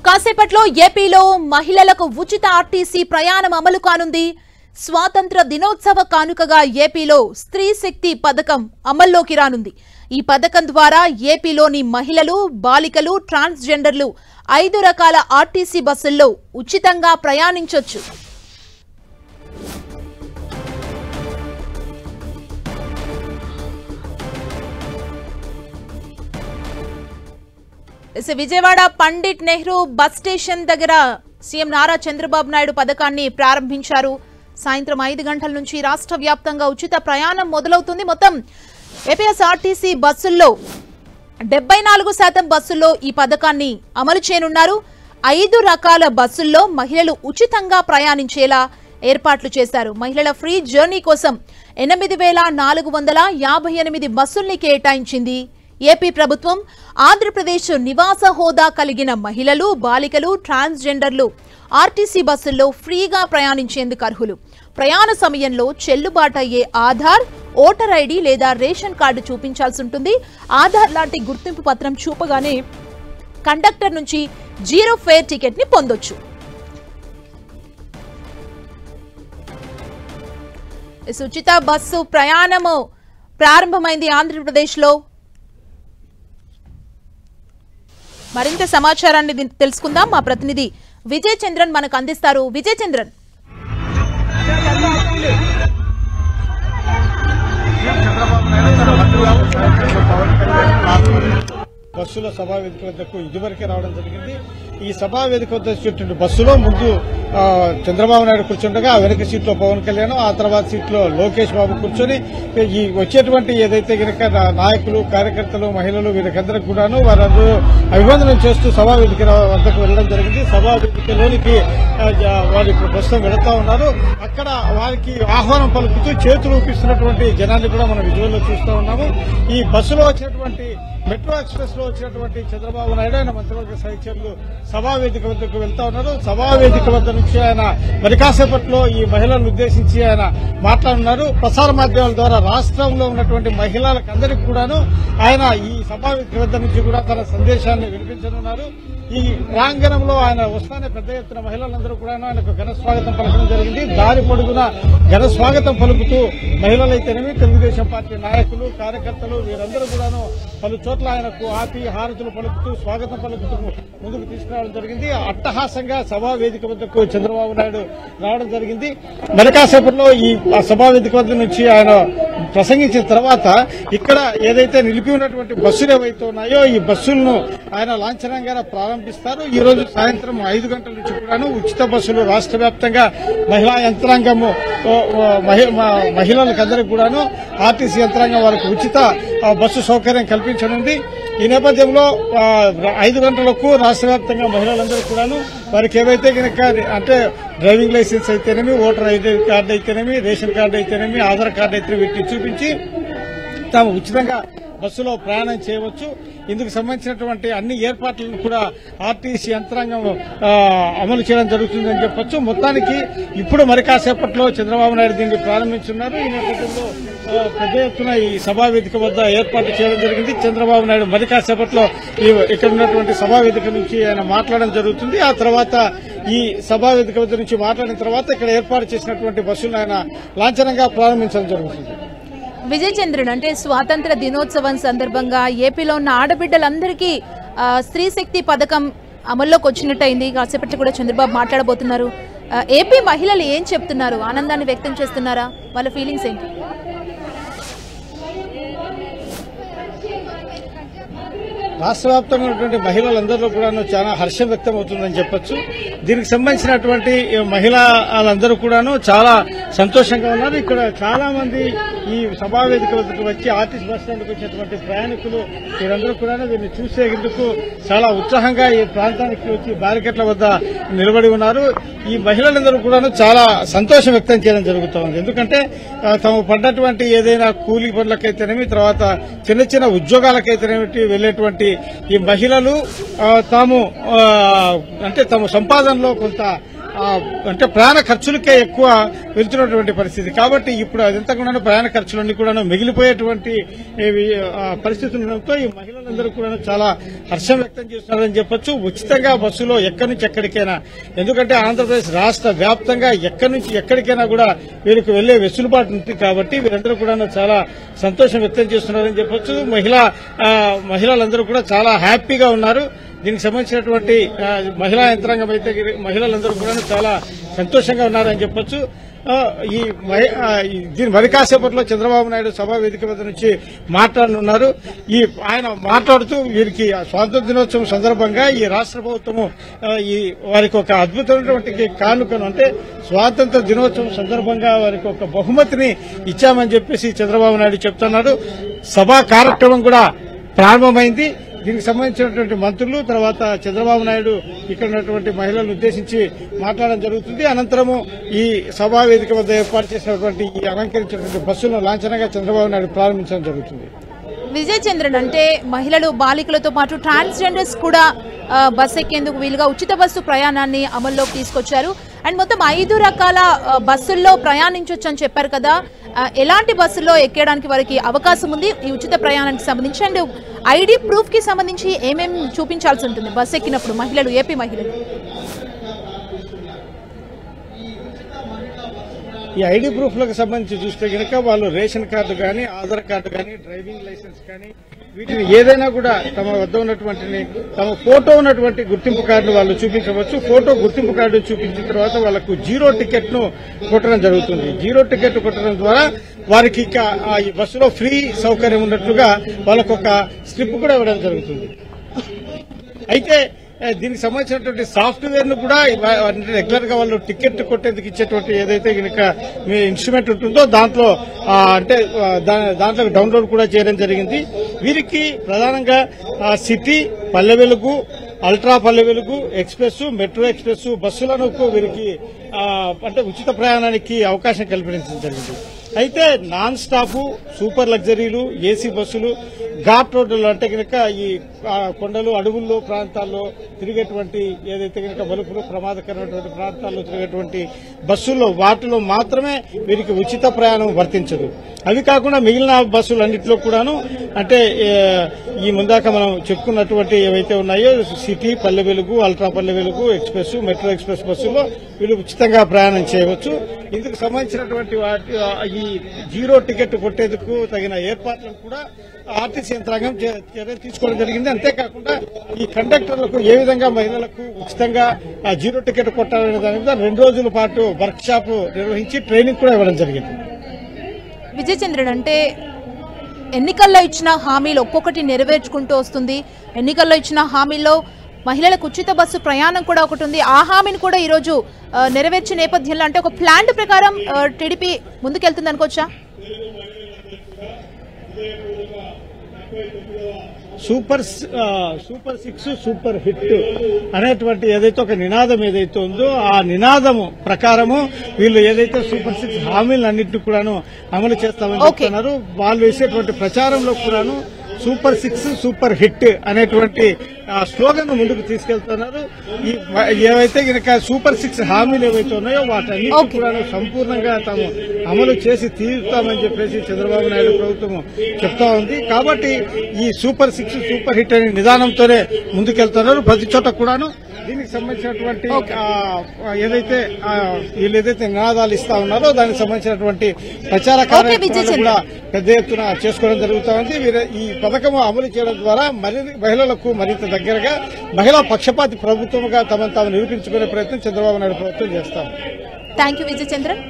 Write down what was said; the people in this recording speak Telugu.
కాసేపట్లో ఏపీలో మహిళలకు ఉచిత ఆర్టీసీ ప్రయాణం అమలు కానుంది. స్వాతంత్ర దినోత్సవ కానుకగా ఏపీలో స్త్రీ శక్తి పథకం అమల్లోకి రానుంది. ఈ పథకం ద్వారా ఏపీలోని మహిళలు, బాలికలు, ట్రాన్స్జెండర్లు 5 రకాల ఆర్టీసీ బస్సుల్లో ఉచితంగా ప్రయాణించొచ్చు. విజయవాడ పండిట్ నెహ్రూ బస్ స్టేషన్ దగ్గర సీఎం నారా చంద్రబాబు నాయుడు పథకాన్ని ప్రారంభించారు. సాయంత్రం 5 గంటల నుంచి రాష్ట్ర వ్యాప్తంగా ఉచిత ప్రయాణం మొదలవుతుంది. మొత్తం ఏపీఎస్ఆర్టీసీ బస్సుల్లో 74% బస్సుల్లో ఈ పథకాన్ని అమలు చేయనున్నారు. 5 రకాల బస్సుల్లో మహిళలు ఉచితంగా ప్రయాణించేలా ఏర్పాట్లు చేశారు. మహిళల ఫ్రీ జర్నీ కోసం 8,458 బస్సుల్ని కేటాయించింది ఏపీ ప్రభుత్వం. ఆంధ్రప్రదేశ్ నివాస హోదా కలిగిన మహిళలు, బాలికలు, ట్రాన్స్జెండర్లు ఆర్టీసీ బస్సుల్లో ఫ్రీగా ప్రయాణించేందుకు అర్హులు. ప్రయాణ సమయంలో చెల్లుబాటయ్యే ఆధార్, ఓటర్ ఐడి లేదా రేషన్ కార్డు చూపించాల్సి ఉంటుంది. ఆధార్ లాంటి గుర్తింపు పత్రం చూపగానే కండక్టర్ నుంచి 0 ఫేర్ టికెట్ ని పొందొచ్చు. ఉచిత బస్సు ప్రయాణము ప్రారంభమైంది ఆంధ్రప్రదేశ్లో. మరింత సమాచారాన్ని తెలుసుకుందాం. మా ప్రతినిధి విజయ్ చంద్రన్ మనకు అందిస్తారు. విజయ్ చంద్రన్, బస్సుల సభా వేదిక వద్దకు ఇదివరకే రావడం జరిగింది. ఈ సభా వేదిక వద్ద వచ్చేటువంటి బస్సులో ముందు చంద్రబాబు నాయుడు కూర్చుండగా వెనక సీట్లో పవన్ కళ్యాణ్, ఆ తర్వాత సీట్లో లోకేష్ బాబు కూర్చొని ఈ వచ్చేటువంటి ఏదైతే గనక నాయకులు, కార్యకర్తలు, మహిళలు వీరికందరికి కూడాను వారందరూ అభివందనం చేస్తూ సభా వేదిక వద్దకు వెళ్లడం జరిగింది. సభా వేదికలోనికి వారు ఇప్పుడు ప్రస్తుతం వెళుతా ఉన్నారు. అక్కడ వారికి ఆహ్వానం పలుకుతూ చేతులు ఊపిస్తున్నటువంటి జనాన్ని కూడా మనం విజువల్లో చూస్తూ ఉన్నాము. ఈ బస్సులో వచ్చినటువంటి మెట్రో ఎక్స్ప్రెస్ లో వచ్చినటువంటి చంద్రబాబు నాయుడు ఆయన మంత్రివర్గ సహచరులు సభా వేదిక వద్దకు వెళ్తా ఉన్నారు. సభా వేదిక వద్ద నుంచి ఆయన మరి కాసేపట్లో ఈ మహిళలను ఉద్దేశించి ఆయన మాట్లాడుతున్నారు. ప్రసార మాధ్యమాల ద్వారా రాష్ట్రంలో ఉన్నటువంటి మహిళలకందరికీ కూడాను ఆయన ఈ సభా వేదిక వద్ద నుంచి కూడా తన సందేశాన్ని వినిపించనున్నారు. ఈ ప్రాంగణంలో ఆయన వస్తానే పెద్ద ఎత్తున మహిళలందరూ కూడా ఆయనకు ఘన స్వాగతం పలకడం జరిగింది. దారి పొడుగున ఘన స్వాగతం పలుకుతూ మహిళలైతేనేమి, తెలుగుదేశం పార్టీ నాయకులు, కార్యకర్తలు వీరందరూ కూడాను పలు చోట్ల ఆయనకు ఆపి హారతులు పలుకుతూ స్వాగతం పలుకుతూ ముందుకు తీసుకురావడం జరిగింది. అట్టహాసంగా సభా వేదిక వద్దకు చంద్రబాబు నాయుడు రావడం జరిగింది. మరి కాసేపట్లో ఈ సభా వేదిక వద్ద నుంచి ఆయన ప్రసంగించిన తర్వాత ఇక్కడ ఏదైతే నిలిపి ఉన్నటువంటి బస్సులు ఏవైతే ఉన్నాయో ఈ బస్సులను ఆయన లాంఛనంగా ప్రారంభిస్తారు. ఈ రోజు సాయంత్రం 5 గంటల నుంచి కూడాను ఉచిత బస్సులు రాష్ట్ర వ్యాప్తంగా మహిళా యంత్రాంగము మహిళలకందరికీ కూడాను ఆర్టీసీ యంత్రాంగం వారికి ఉచిత బస్సు సౌకర్యం కల్పించనుంది. ఈ నేపథ్యంలో 5 గంటలకు రాష్ట్ర వ్యాప్తంగా మహిళలందరూ కూడాను వారికి ఏవైతే కనుక అంటే డ్రైవింగ్ లైసెన్స్ అయితేనేమి, ఓటర్ ఐడి కార్డు అయితేనేమి, రేషన్ కార్డు అయితేనేమి, ఆధార్ కార్డు అయితే వీటిని చూపించి తాము ఉచితంగా బస్సులో ప్రయాణం చేయవచ్చు. ఇందుకు సంబంధించినటువంటి అన్ని ఏర్పాట్లను కూడా ఆర్టీసీ యంత్రాంగం అమలు చేయడం జరుగుతుందని చెప్పొచ్చు. మొత్తానికి ఇప్పుడు మరి కాసేపట్లో చంద్రబాబు నాయుడు దీన్ని ప్రారంభించున్నారు. ఈ నేపథ్యంలో పెద్ద ఎత్తున ఈ సభా వేదిక వద్ద ఏర్పాటు చేయడం జరిగింది. చంద్రబాబు నాయుడు మరి కాసేపట్లో ఇక్కడ ఉన్నటువంటి సభా వేదిక నుంచి ఆయన మాట్లాడడం జరుగుతుంది. ఆ తర్వాత ఈ సభా వేదిక వద్ద నుంచి మాట్లాడిన తర్వాత ఇక్కడ ఏర్పాటు చేసినటువంటి బస్సులను ఆయన లాంఛనంగా ప్రారంభించడం జరుగుతుంది. విజయ్ చంద్రన్, అంటే స్వాతంత్ర దినోత్సవం సందర్భంగా ఏపీలో ఉన్న ఆడబిడ్డలందరికీ స్త్రీ శక్తి పథకం అమల్లోకి వచ్చినట్టయింది. కాసేపట్లో కూడా చంద్రబాబు మాట్లాడబోతున్నారు. ఏపీ మహిళలు ఏం చెప్తున్నారు? ఆనందాన్ని వ్యక్తం చేస్తున్నారా? వాళ్ళ ఫీలింగ్స్ ఏంటి? రాష్ట్ర వ్యాప్తంగా ఉన్నటువంటి మహిళలందరిలో కూడా చాలా హర్షం వ్యక్తం అవుతుందని చెప్పొచ్చు. దీనికి సంబంధించినటువంటి మహిళలందరూ కూడాను చాలా సంతోషంగా ఉన్నారు. ఇక్కడ చాలా మంది ఈ సభా వేదిక వద్దకు వచ్చి ఆర్టీసీ బస్ స్టాండ్కి వచ్చినటువంటి ప్రయాణికులు వీరందరూ కూడా వీరిని చూసేందుకు చాలా ఉత్సాహంగా ఈ ప్రాంతానికి వచ్చి బ్యారికేడ్ల వద్ద నిలబడి ఉన్నారు. ఈ మహిళలందరూ కూడాను చాలా సంతోషం వ్యక్తం చేయడం జరుగుతూ ఉంది. ఎందుకంటే తాము పడ్డటువంటి ఏదైనా కూలీ పనులకైతేనేమి, తర్వాత చిన్న చిన్న ఉద్యోగాలకైతేనేమి వెళ్లేటువంటి ఈ మహిళలు తాము అంటే తమ సంపాదనలో కొంత అంటే ప్రయాణ ఖర్చులకే ఎక్కువ వెళ్తున్నటువంటి పరిస్థితి. కాబట్టి ఇప్పుడు అదంతా కూడా ప్రయాణ ఖర్చులన్నీ కూడా మిగిలిపోయేటువంటి పరిస్థితులు ఉండడంతో ఈ మహిళలందరూ కూడా చాలా హర్షం వ్యక్తం చేస్తున్నారని చెప్పొచ్చు. ఉచితంగా బస్సులో ఎక్కడి నుంచి ఎక్కడికైనా, ఎందుకంటే ఆంధ్రప్రదేశ్ రాష్ట్ర వ్యాప్తంగా ఎక్కడి నుంచి ఎక్కడికైనా కూడా వీరికి వెళ్లే వెసులుబాటు ఉంది. కాబట్టి వీరందరూ కూడా చాలా సంతోషం వ్యక్తం చేస్తున్నారని చెప్పొచ్చు. మహిళలందరూ కూడా చాలా హ్యాపీగా ఉన్నారు. దీనికి సంబంధించినటువంటి మహిళా యంత్రాంగం అయితే మహిళలందరూ కూడా చాలా సంతోషంగా ఉన్నారని చెప్పొచ్చు. దీని మరి కాసేపట్లో చంద్రబాబు నాయుడు సభా వేదిక వద్ద నుంచి మాట్లాడనున్నారు. ఆయన మాట్లాడుతూ వీరికి స్వాతంత్ర దినోత్సవం సందర్భంగా ఈ రాష్ట్ర ప్రభుత్వము వారికి ఒక అద్భుతమైనటువంటి కానుకను, అంటే స్వాతంత్ర దినోత్సవం సందర్భంగా వారికి ఒక బహుమతిని ఇచ్చామని చెప్పేసి చంద్రబాబు నాయుడు చెప్తున్నారు. సభా కార్యక్రమం కూడా ప్రారంభమైంది. దీనికి సంబంధించినటువంటి మంత్రులు, తర్వాత చంద్రబాబు నాయుడు ఇక్కడ ఉన్నటువంటి మహిళలను ఉద్దేశించి మాట్లాడడం జరుగుతుంది. అనంతరము ఈ సభా వేదిక వద్ద ఏర్పాటు చేసినటువంటి ఈ అలంకరించినటువంటి బస్సులను లాంఛనంగా చంద్రబాబు నాయుడు ప్రారంభించడం జరుగుతుంది. విజయ్ చంద్రన్, అంటే మహిళలు, బాలికలతో పాటు ట్రాన్స్జెండర్స్ కూడా బస్సు ఎక్కేందుకు వీలుగా ఉచిత బస్సు ప్రయాణాన్ని అమల్లోకి తీసుకొచ్చారు. అండ్ మొత్తం 5 రకాల బస్సుల్లో ప్రయాణించవచ్చు అని చెప్పారు కదా. ఎలాంటి బస్సుల్లో ఎక్కడానికి వారికి అవకాశం ఉంది ఈ ఉచిత ప్రయాణానికి సంబంధించి? అండ్ ఐడి ప్రూఫ్ కి సంబంధించి ఏమేమి చూపించాల్సి ఉంటుంది బస్సు ఎక్కినప్పుడు మహిళలు, ఏపీ మహిళలు? ఈ ఐడి ప్రూఫ్లకు సంబంధించి చూస్తే కనుక వాళ్ళు రేషన్ కార్డు కానీ, ఆధార్ కార్డు కానీ, డ్రైవింగ్ లైసెన్స్ కానీ, వీటిని ఏదైనా కూడా తమ వద్ద ఉన్నటువంటి తమ ఫోటో ఉన్నటువంటి గుర్తింపు కార్డును వాళ్ళు చూపించవచ్చు. ఫోటో గుర్తింపు కార్డు చూపించిన తర్వాత వాళ్ళకు 0 టికెట్ ను కొట్టడం జరుగుతుంది. 0 టికెట్ కొట్టడం ద్వారా వారికి ఇక ఈ బస్సులో ఫ్రీ సౌకర్యం ఉన్నట్లుగా వాళ్ళకు ఒక స్లిప్ కూడా ఇవ్వడం జరుగుతుంది. అయితే దీనికి సంబంధించినటువంటి సాఫ్ట్వేర్ ను కూడా రెగ్యులర్ గా వాళ్ళు టికెట్ కొట్టేందుకు ఇచ్చేటువంటి ఏదైతే కనుక మీ ఇన్స్ట్రుమెంట్ ఉంటుందో దాంట్లో దాంట్లో డౌన్లోడ్ కూడా చేయడం జరిగింది. వీరికి ప్రధానంగా city, Palle Velugu, ultra Palle Velugu, express, metro express బస్సులను వీరికి అంటే ఉచిత ప్రయాణానికి అవకాశం కల్పించడం జరిగింది. అయితే నాన్ స్టాప్, సూపర్ లగ్జరీలు, ఏసీ బస్సులు, ఘాట్ రోడ్లు అంటే కనుక ఈ కొండలు, అడవుల్లో ప్రాంతాల్లో తిరిగేటువంటి ఏదైతే కనుక మలుపులు, ప్రమాదకరమైనటువంటి ప్రాంతాల్లో తిరిగేటువంటి బస్సుల్లో వాటిలో మాత్రమే వీరికి ఉచిత ప్రయాణం వర్తించదు. అవి కాకుండా మిగిలిన బస్సులన్నింటిలో కూడాను, అంటే ఈ ముందాక మనం చెప్పుకున్నటువంటి ఏవైతే ఉన్నాయో city, Palle Velugu, ultra Palle Velugu, express, metro express బస్సుల్లో వీళ్ళు ఉచితంగా ప్రయాణం చేయవచ్చు. ఇందుకు సంబంధించినటువంటి ఈ 0 టికెట్ కొట్టేందుకు తగిన ఏర్పాట్లను కూడా ఆర్టీసీ యంత్రాంగం చర్యలు తీసుకోవడం జరిగింది. అంతేకాకుండా ఈ కండక్టర్లకు ఏ విధంగా మహిళలకు ఉచితంగా 0 టికెట్ కొట్టాలనే దాని మీద 2 రోజుల పాటు వర్క్ షాప్ నిర్వహించి ట్రైనింగ్ కూడా ఇవ్వడం జరిగింది. విజయ్ చంద్రన్, అంటే ఎన్నికల్లో ఇచ్చిన హామీలు ఒక్కొక్కటి నెరవేర్చుకుంటూ వస్తుంది. ఎన్నికల్లో ఇచ్చిన హామీల్లో మహిళలకు ఉచిత బస్సు ప్రయాణం కూడా ఒకటి ఉంది. ఆ హామీని కూడా ఈరోజు నెరవేర్చే నేపథ్యంలో అంటే ఒక ప్లాన్ ప్రకారం టీడీపీ ముందుకెళ్తుంది అనుకోవచ్చా? సూపర్ 6 సూపర్ హిట్ అనేటువంటి ఏదైతే ఒక నినాదం ఏదైతే ఉందో ఆ నినాదము ప్రకారము వీళ్ళు ఏదైతే సూపర్ 6 హామీలన్నింటినీ కూడాను అమలు చేస్తామని చెప్తున్నారు. వాళ్ళు వేసేటువంటి ప్రచారంలో కూడాను సూపర్ 6 సూపర్ హిట్ అనేటువంటి స్లోగన్ ముందుకు తీసుకెళ్తున్నారు. ఏవైతే కనుక సూపర్ 6 హామీలు ఏవైతే ఉన్నాయో వాటన్నిటి కూడా సంపూర్ణంగా తాము అమలు చేసి తీరుతామని చెప్పేసి చంద్రబాబు నాయుడు ప్రభుత్వం చెప్తా ఉంది. కాబట్టి ఈ సూపర్ 6 సూపర్ హిట్ అనే నిదానంతోనే ముందుకెళ్తున్నారు. ప్రతి చోట కూడాను దీనికి సంబంధించినటువంటి ఏదైతే వీళ్ళేదైతే నినాదాలు ఇస్తా ఉన్నారో దానికి సంబంధించినటువంటి ప్రచార కార్యక్రమాలు కూడా పెద్ద ఎత్తున చేసుకోవడం జరుగుతూ ఉంది. ఈ పథకం అమలు చేయడం ద్వారా మహిళలకు మరింత దగ్గరగా మహిళా పక్షపాతి ప్రభుత్వంగా తమను తాము నిరూపించుకునే ప్రయత్నం చంద్రబాబు నాయుడు ప్రభుత్వం చేస్తారు. Thank you Vijay Chandran.